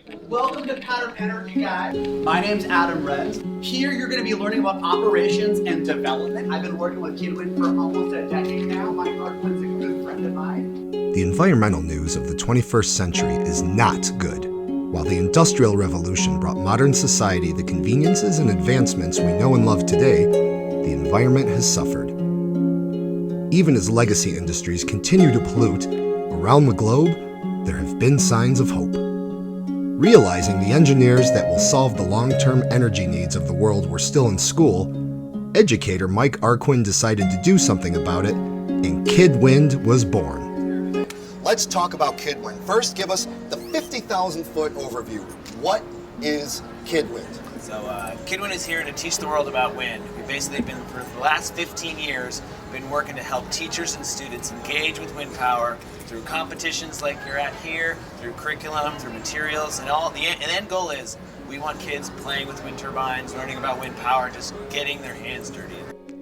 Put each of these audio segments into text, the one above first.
Welcome to Pattern Energy, guys. My name's Adam Renz. Here you're going to be learning about operations and development. I've been working with Kidwind for almost a decade now. Mike Arkwin's a good friend of mine. The environmental news of the 21st century is not good. While the Industrial Revolution brought modern society the conveniences and advancements we know and love today, the environment has suffered. Even as legacy industries continue to pollute, around the globe, there have been signs of hope. Realizing the engineers that will solve the long-term energy needs of the world were still in school, educator Mike Arkwin decided to do something about it, and Kidwind was born. Let's talk about Kidwind. First, give us the 50,000-foot overview. What is Kidwind? So Kidwind is here to teach the world about wind. We've basically been, for the last 15 years, been working to help teachers and students engage with wind power through competitions like you're at here, through curriculum, through materials, and all. The end goal is we want kids playing with wind turbines, learning about wind power, just getting their hands dirty.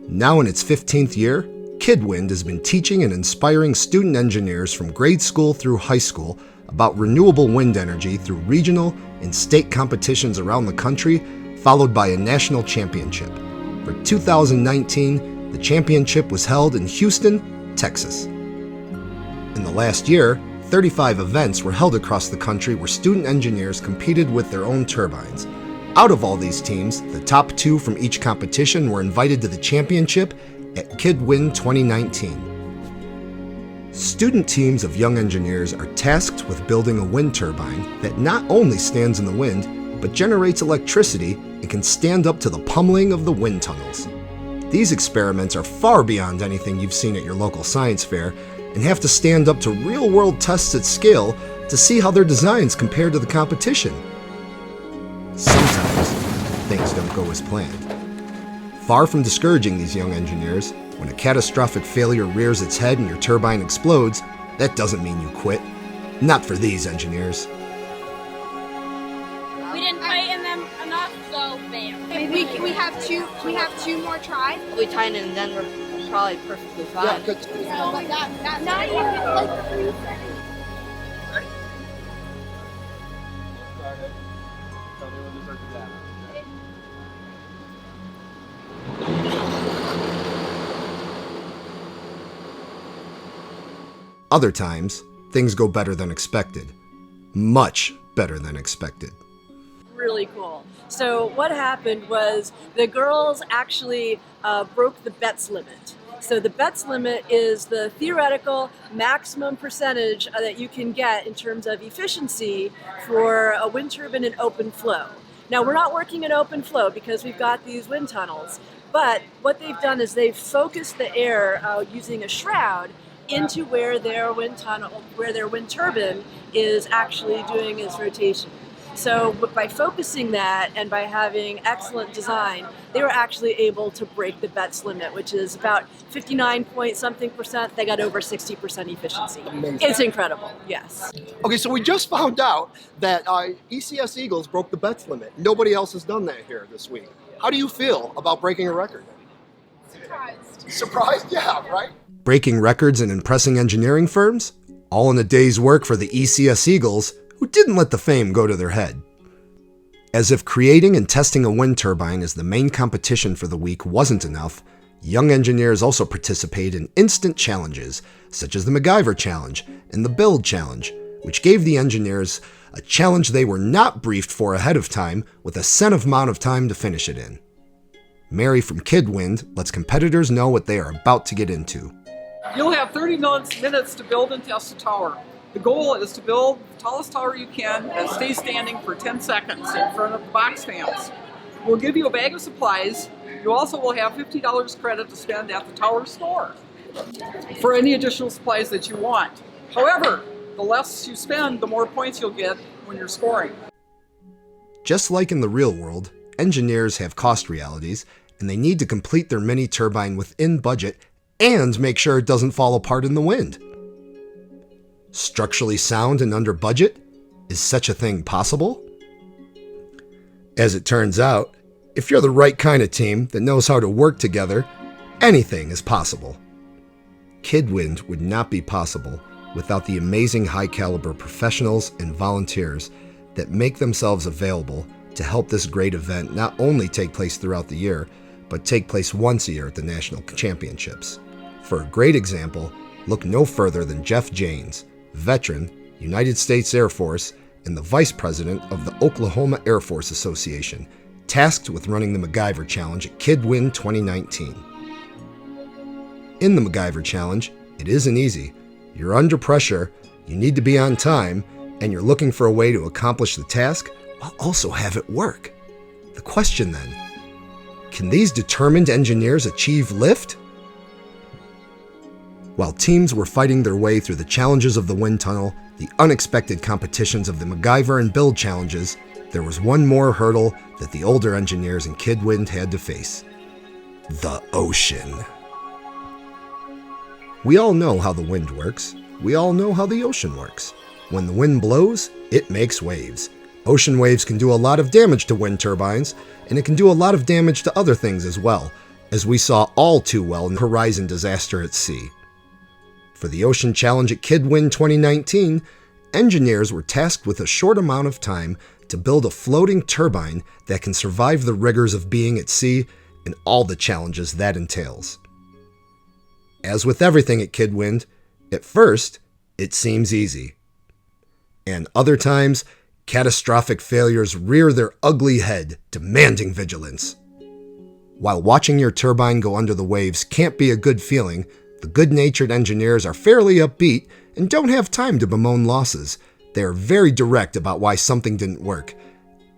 Now in its 15th year, Kidwind has been teaching and inspiring student engineers from grade school through high school about renewable wind energy through regional and state competitions around the country, followed by a national championship. For 2019, the championship was held in Houston, Texas. In the last year, 35 events were held across the country where student engineers competed with their own turbines. Out of all these teams, the top 2 from each competition were invited to the championship at Kidwind 2019. Student teams of young engineers are tasked with building a wind turbine that not only stands in the wind, but generates electricity and can stand up to the pummeling of the wind tunnels. These experiments are far beyond anything you've seen at your local science fair and have to stand up to real-world tests at scale to see how their designs compare to the competition. Sometimes, things don't go as planned. Far from discouraging these young engineers, when a catastrophic failure rears its head and your turbine explodes, that doesn't mean you quit. Not for these engineers. We didn't tighten them enough, so bam. We have two more tries. We tightened and then we're probably perfectly fine. Yeah, good. So that's not even like 3 seconds. Ready? Other times, things go better than expected. Much better than expected. Really cool. So what happened was the girls actually broke the BETS limit. So the BETS limit is the theoretical maximum percentage that you can get in terms of efficiency for a wind turbine in open flow. Now we're not working in open flow because we've got these wind tunnels, but what they've done is they've focused the air using a shroud into where their wind turbine is actually doing its rotation. So by focusing that and by having excellent design, they were actually able to break the BETS limit, which is about 59-point-something%. They got over 60% efficiency. Amazing. It's incredible, yes. Okay, so we just found out that ECS Eagles broke the BETS limit. Nobody else has done that here this week. How do you feel about breaking a record? Surprised. Surprised? Yeah, right? Breaking records and impressing engineering firms? All in a day's work for the ECS Eagles, who didn't let the fame go to their head. As if creating and testing a wind turbine as the main competition for the week wasn't enough, young engineers also participate in instant challenges, such as the MacGyver Challenge and the Build Challenge, which gave the engineers a challenge they were not briefed for ahead of time with a set amount of time to finish it in. Mary from Kidwind lets competitors know what they are about to get into. You'll have 30 minutes to build and test a tower. The goal is to build the tallest tower you can and stay standing for 10 seconds in front of the box fans. We'll give you a bag of supplies. You also will have $50 credit to spend at the tower store for any additional supplies that you want. However, the less you spend, the more points you'll get when you're scoring. Just like in the real world, engineers have cost realities, and they need to complete their mini turbine within budget and make sure it doesn't fall apart in the wind. Structurally sound and under budget? Is such a thing possible? As it turns out, if you're the right kind of team that knows how to work together, anything is possible. Kidwind would not be possible without the amazing high-caliber professionals and volunteers that make themselves available to help this great event not only take place throughout the year, but take place once a year at the National Championships. For a great example, look no further than Jeff Janes, veteran, United States Air Force, and the Vice President of the Oklahoma Air Force Association, tasked with running the MacGyver Challenge at Kidwind 2019. In the MacGyver Challenge, it isn't easy. You're under pressure, you need to be on time, and you're looking for a way to accomplish the task while also have it work. The question then, can these determined engineers achieve lift? While teams were fighting their way through the challenges of the wind tunnel, the unexpected competitions of the MacGyver and build challenges, there was one more hurdle that the older engineers in Kidwind had to face: the ocean. We all know how the wind works. We all know how the ocean works. When the wind blows, it makes waves. Ocean waves can do a lot of damage to wind turbines, and it can do a lot of damage to other things as well, as we saw all too well in the Horizon disaster at sea. For the Ocean Challenge at Kidwind 2019, engineers were tasked with a short amount of time to build a floating turbine that can survive the rigors of being at sea and all the challenges that entails. As with everything at Kidwind, at first, it seems easy. And other times, catastrophic failures rear their ugly head, demanding vigilance. While watching your turbine go under the waves can't be a good feeling, the good-natured engineers are fairly upbeat and don't have time to bemoan losses. They are very direct about why something didn't work,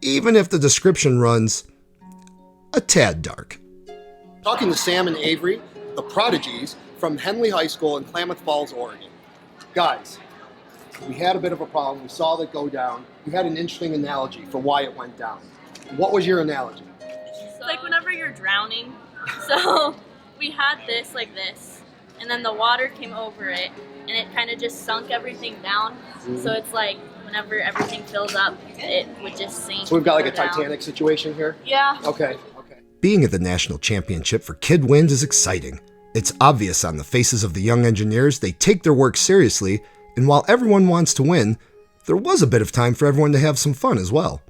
even if the description runs a tad dark. Talking to Sam and Avery, the prodigies from Henley High School in Klamath Falls, Oregon. Guys, we had a bit of a problem. We saw that go down. You had an interesting analogy for why it went down. What was your analogy? It's like whenever you're drowning. So we had this like this, and then the water came over it, and it kind of just sunk everything down. So it's like whenever everything fills up, it would just sink. So we've got like a down. Titanic situation here? Yeah. Okay. Being at the National Championship for Kidwind is exciting. It's obvious on the faces of the young engineers they take their work seriously, and while everyone wants to win, there was a bit of time for everyone to have some fun as well.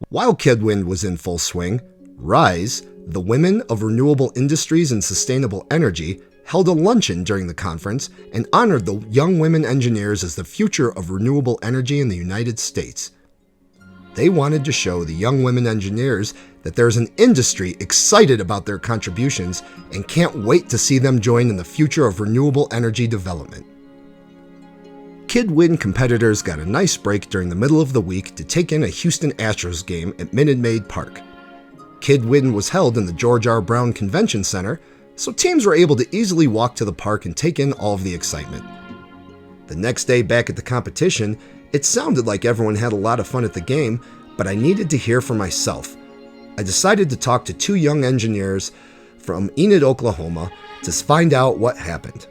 While Kidwind was in full swing, RISE, the Women of Renewable Industries and Sustainable Energy, held a luncheon during the conference and honored the young women engineers as the future of renewable energy in the United States. They wanted to show the young women engineers that there's an industry excited about their contributions and can't wait to see them join in the future of renewable energy development. Kidwind competitors got a nice break during the middle of the week to take in a Houston Astros game at Minute Maid Park. Kidwind was held in the George R. Brown Convention Center, so teams were able to easily walk to the park and take in all of the excitement. The next day back at the competition, it sounded like everyone had a lot of fun at the game, but I needed to hear for myself. I decided to talk to two young engineers from Enid, Oklahoma, to find out what happened.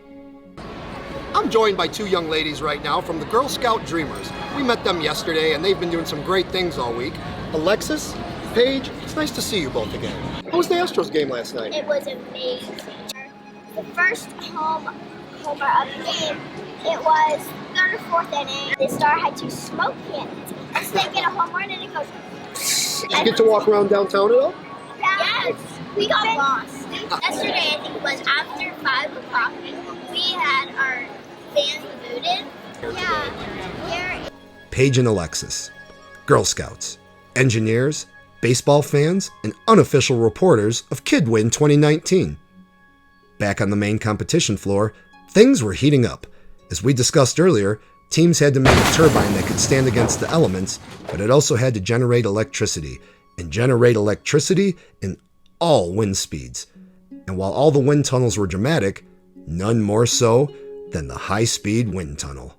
I'm joined by two young ladies right now from the Girl Scout Dreamers. We met them yesterday and they've been doing some great things all week. Alexis, Paige, it's nice to see you both again. How was the Astros game last night? It was amazing. The first homer of the game, it was third or fourth inning. The Star had two smoke cannons. So they get a home run and it goes. Did you get to walk around downtown at all? Yes, we got lost. Yesterday, I think it was after 5 o'clock, we had our fans booted. Yeah. Paige and Alexis, Girl Scouts, engineers, baseball fans, and unofficial reporters of Kidwind 2019. Back on the main competition floor, things were heating up. As we discussed earlier, teams had to make a turbine that could stand against the elements, but it also had to generate electricity, and generate electricity in all wind speeds. And while all the wind tunnels were dramatic, none more so than the high-speed wind tunnel.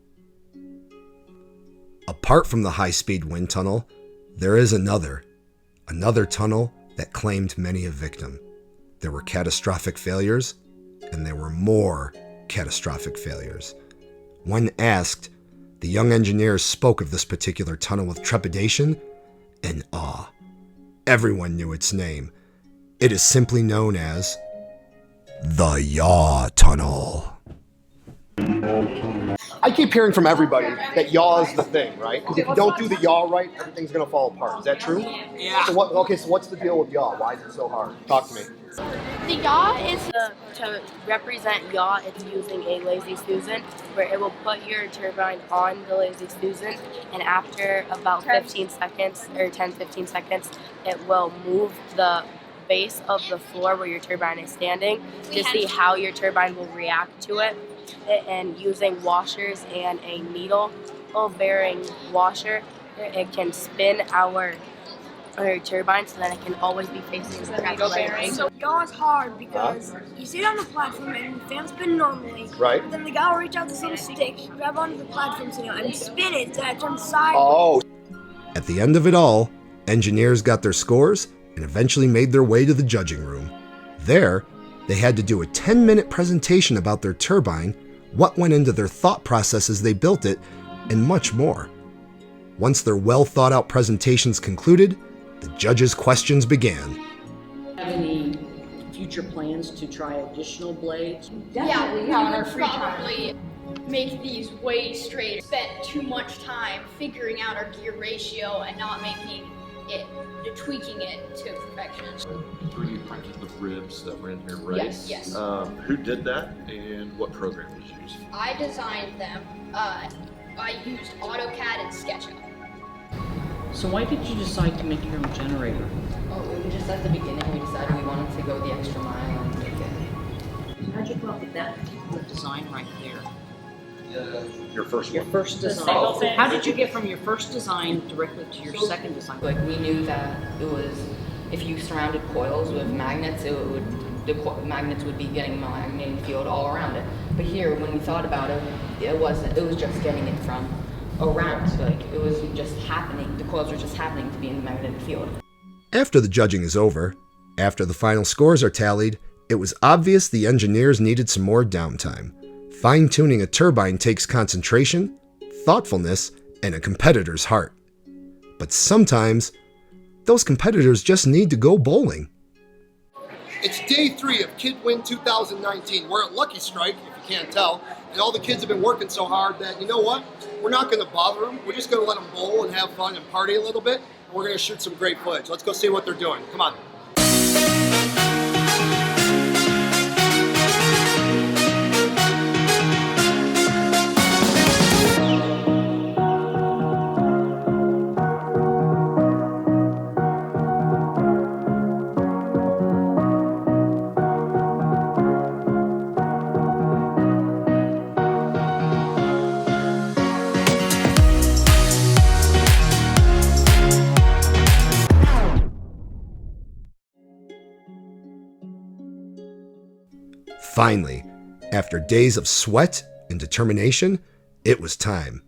Apart from the high-speed wind tunnel, there is another tunnel that claimed many a victim. There were catastrophic failures, and there were more catastrophic failures. When asked, the young engineers spoke of this particular tunnel with trepidation and awe. Everyone knew its name. It is simply known as the Yaw Tunnel. I keep hearing from everybody that yaw is the thing, right? Because if you don't do the yaw right, everything's going to fall apart. Is that true? Yeah. So what's the deal with yaw? Why is it so hard? Talk to me. The yaw is to represent yaw. It's using a lazy Susan, where it will put your turbine on the lazy Susan, and after about 15 seconds or 10-15 seconds, it will move the base of the floor where your turbine is standing to see how your turbine will react to it. And using washers and a needle bearing washer, it can spin our turbine so that it can always be facing the correct way. So yaw is hard because you sit on the platform and the fan spin normally. Right. Then the guy will reach out this little stick, grab onto the platform signal, and spin it so that it turns sideways. Oh. At the end of it all, engineers got their scores and eventually made their way to the judging room. There, they had to do a 10-minute presentation about their turbine, what went into their thought process as they built it, and much more. Once their well-thought-out presentations concluded, the judges' questions began. Have any future plans to try additional blades? Yeah, we would probably make these way straighter. Spent too much time figuring out our gear ratio and not making it, tweaking it to perfection. 3D printed the ribs that were in here, right? Yes. Who did that and what program was used? I designed them. I used AutoCAD and SketchUp. So why did you decide to make your own generator? Oh, just at the beginning we decided we wanted to go the extra mile and make it. How'd you come up with that design right there? Your first Your one. first design. How did you get from your first design directly to your second design? Like we knew that it was, if you surrounded coils with magnets, magnets would be getting a magnetic field all around it. But here, when we thought about it, it was just getting it from around. Like it was just happening. The coils were just happening to be in the magnetic field. After the judging is over, after the final scores are tallied, it was obvious the engineers needed some more downtime. Fine-tuning a turbine takes concentration, thoughtfulness, and a competitor's heart. But sometimes, those competitors just need to go bowling. It's day 3 of Kidwind 2019. We're at Lucky Strike, if you can't tell, and all the kids have been working so hard that, you know what? We're not going to bother them. We're just going to let them bowl and have fun and party a little bit, and we're going to shoot some great footage. Let's go see what they're doing. Come on. Finally, after days of sweat and determination, it was time.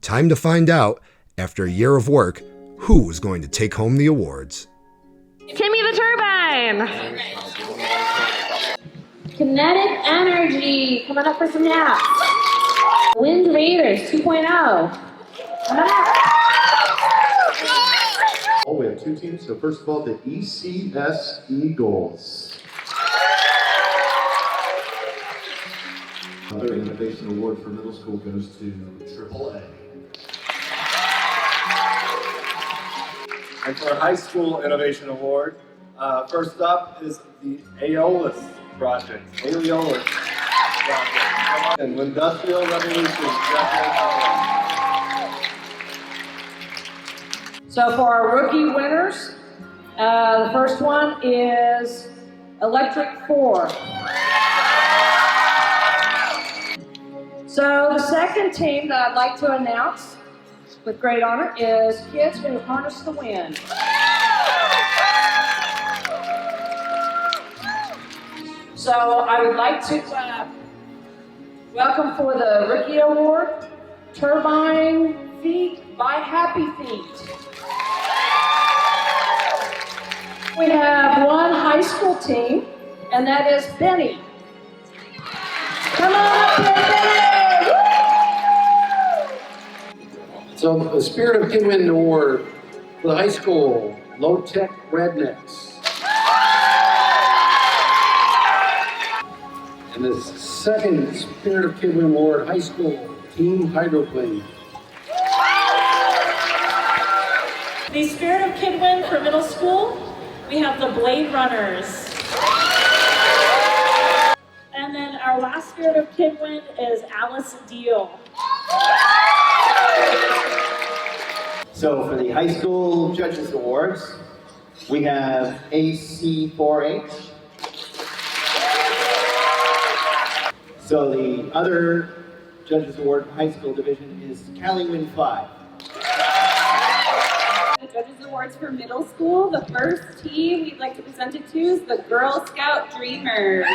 Time to find out, after a year of work, who was going to take home the awards. Timmy the Turbine! Kinetic Energy, coming up for some naps. Wind Raiders 2.0. Coming up. Oh, we have 2 teams. So first of all, the ECS Eagles. Their Innovation Award for middle school goes to AAA. And for our High School Innovation Award, first up is the Aeolus Project. Aeolus Project. And Industrial Revolution. So for our rookie winners, the first one is Electric 4. So the second team that I'd like to announce with great honor is Kids Who Harness the Wind. So I would like to welcome for the Rookie Award, Turbine Feet by Happy Feet. We have one high school team, and that is Benny. Come on up here, Benny! So the Spirit of Kidwind Award for the high school, Low Tech Rednecks. And the second Spirit of Kidwind Award, high school, Team Hydroplane. The Spirit of Kidwind for middle school, we have the Blade Runners. And then our last Spirit of Kidwind is Alice Deal. So for the high school judges awards, we have AC4H. So the other judges award for high school division is Kidwind 5. The Judges Awards for middle school, the first team we'd like to present it to is the Girl Scout Dreamers.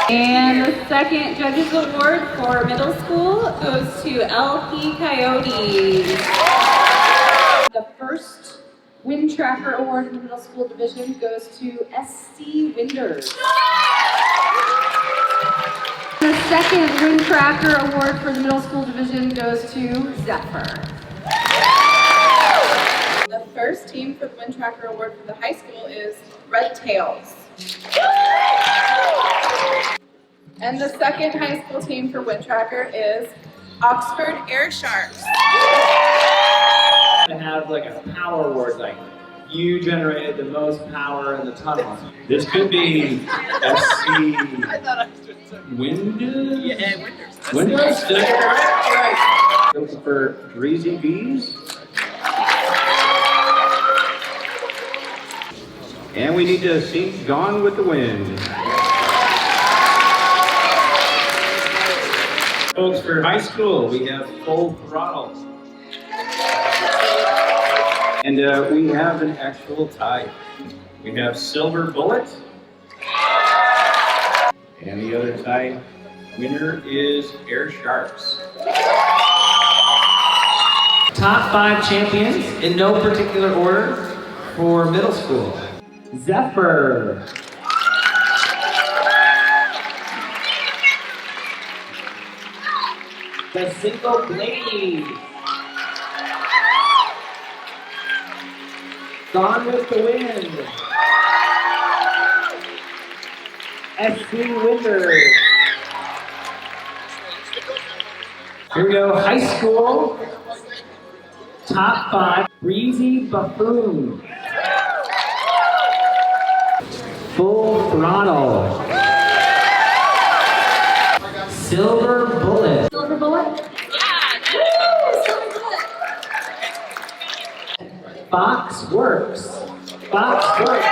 And the second Judges Award for middle school goes to LP Coyotes. The first Wind Tracker Award in the middle school division goes to SC Winders. The second Wind Tracker Award for the middle school division goes to Zephyr. The first team for the Wind Tracker Award for the high school is Red Tails. And the second high school team for Wind Tracker is Oxford Air Sharks. To have like a power award, like you generated the most power in the tunnel. This could be SC Winders? Yeah, Winders. Winders? Did I get it right? Looking for Greasy Bees. And we need to sing Gone with the Wind. Folks, for high school, we have Full Throttle. And we have an actual tie. We have Silver Bullet. And the other tie winner is Air Sharks. Top 5 champions in no particular order for middle school. Zephyr. The Single Blade. Gone with the Wind. SC Winders. Here we go, high school. Top 5, Breezy Buffoon. Full Throttle. Silver Bullet. Silver Bullet? Fox Works. Fox Works.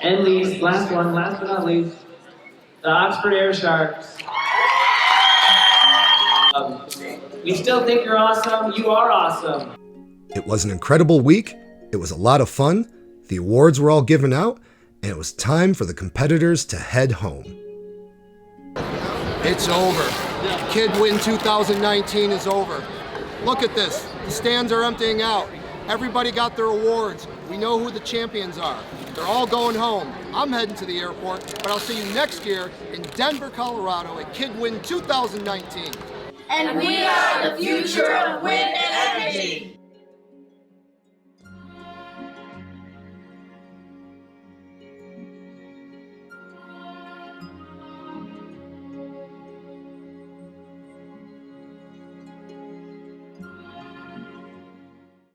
And least, last one, last but not least, the Oxford Air Sharks. We still think you're awesome. You are awesome. It was an incredible week. It was a lot of fun. The awards were all given out, and it was time for the competitors to head home. It's over. Kidwind 2019 is over. Look at this. The stands are emptying out. Everybody got their awards. We know who the champions are. They're all going home. I'm heading to the airport, but I'll see you next year in Denver, Colorado at Kidwind 2019. And we are the future of wind and energy.